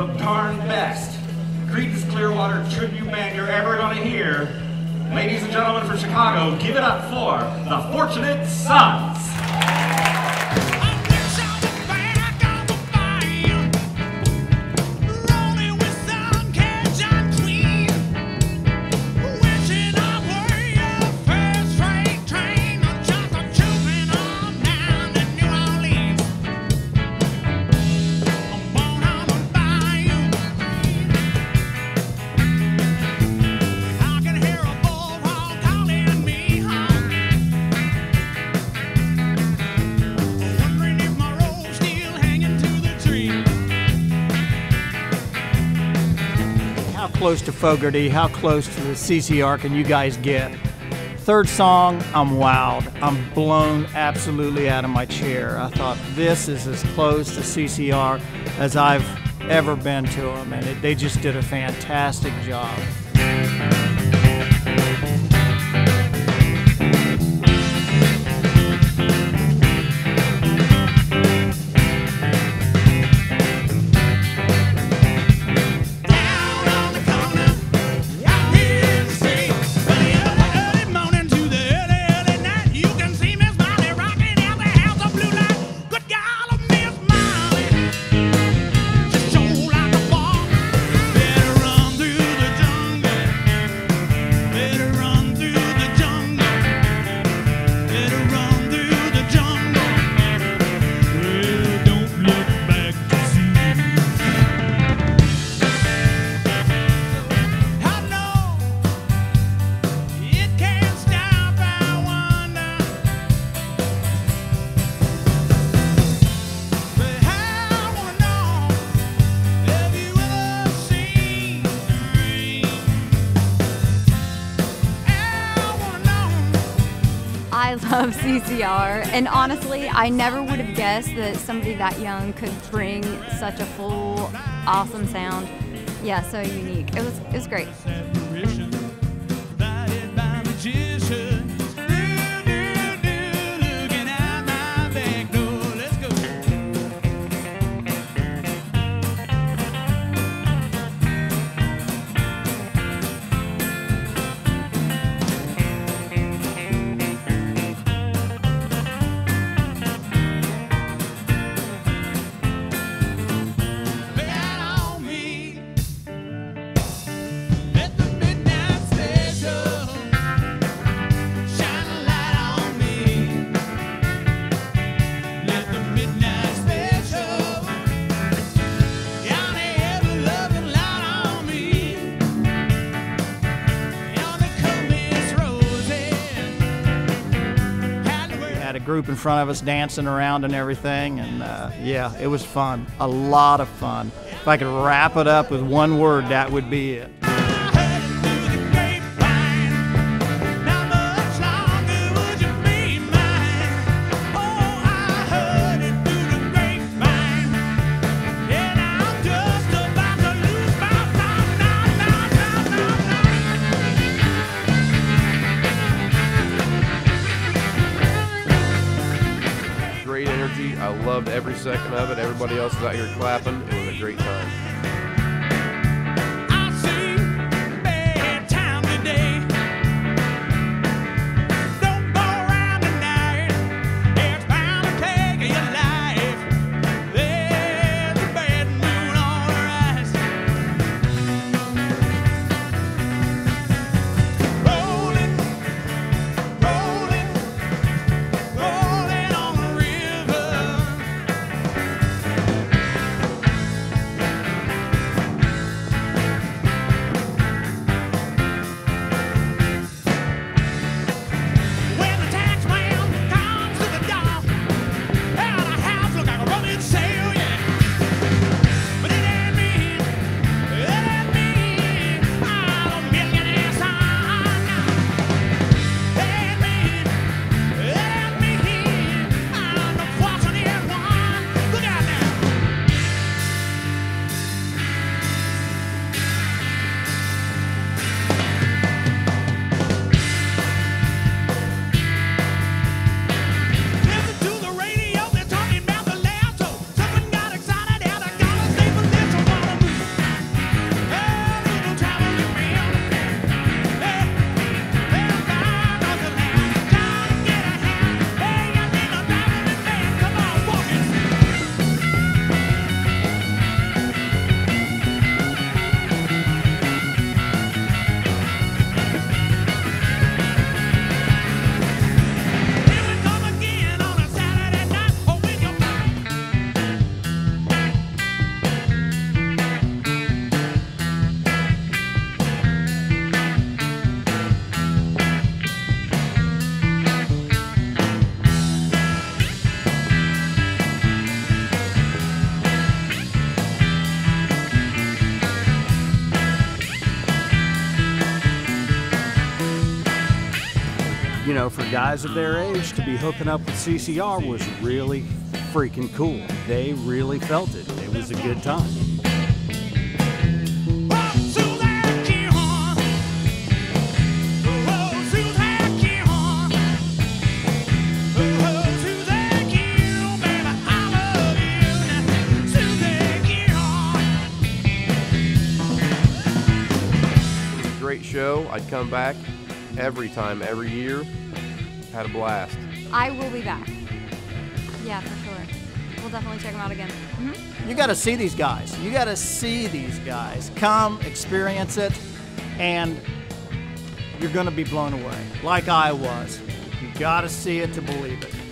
the darn best Creedence Clearwater tribute band you're ever going to hear. Ladies and gentlemen from Chicago, give it up for the Fortunate Sons. How close to Fogerty, how close to the C.C.R. can you guys get? Third song, I'm wowed. I'm blown absolutely out of my chair. I thought this is as close to C.C.R. as I've ever been to them, and they just did a fantastic job. I love C.C.R. and honestly, I never would have guessed that somebody that young could bring such a full, awesome sound. Yeah, so unique. It was great. A group in front of us dancing around and everything, and yeah, it was fun, a lot of fun. If I could wrap it up with one word, that would be it. Great energy. I loved every second of it. Everybody else was out here clapping. It was a great time. know, for guys of their age to be hooking up with C.C.R. was really freaking cool. They really felt it. It was a good time. Great show. I'd come back every time, every year. Had a blast. I will be back. Yeah, for sure. We'll definitely check them out again. Mm-hmm. You got to see these guys. You got to see these guys. Come, experience it, and you're going to be blown away, like I was. You got to see it to believe it.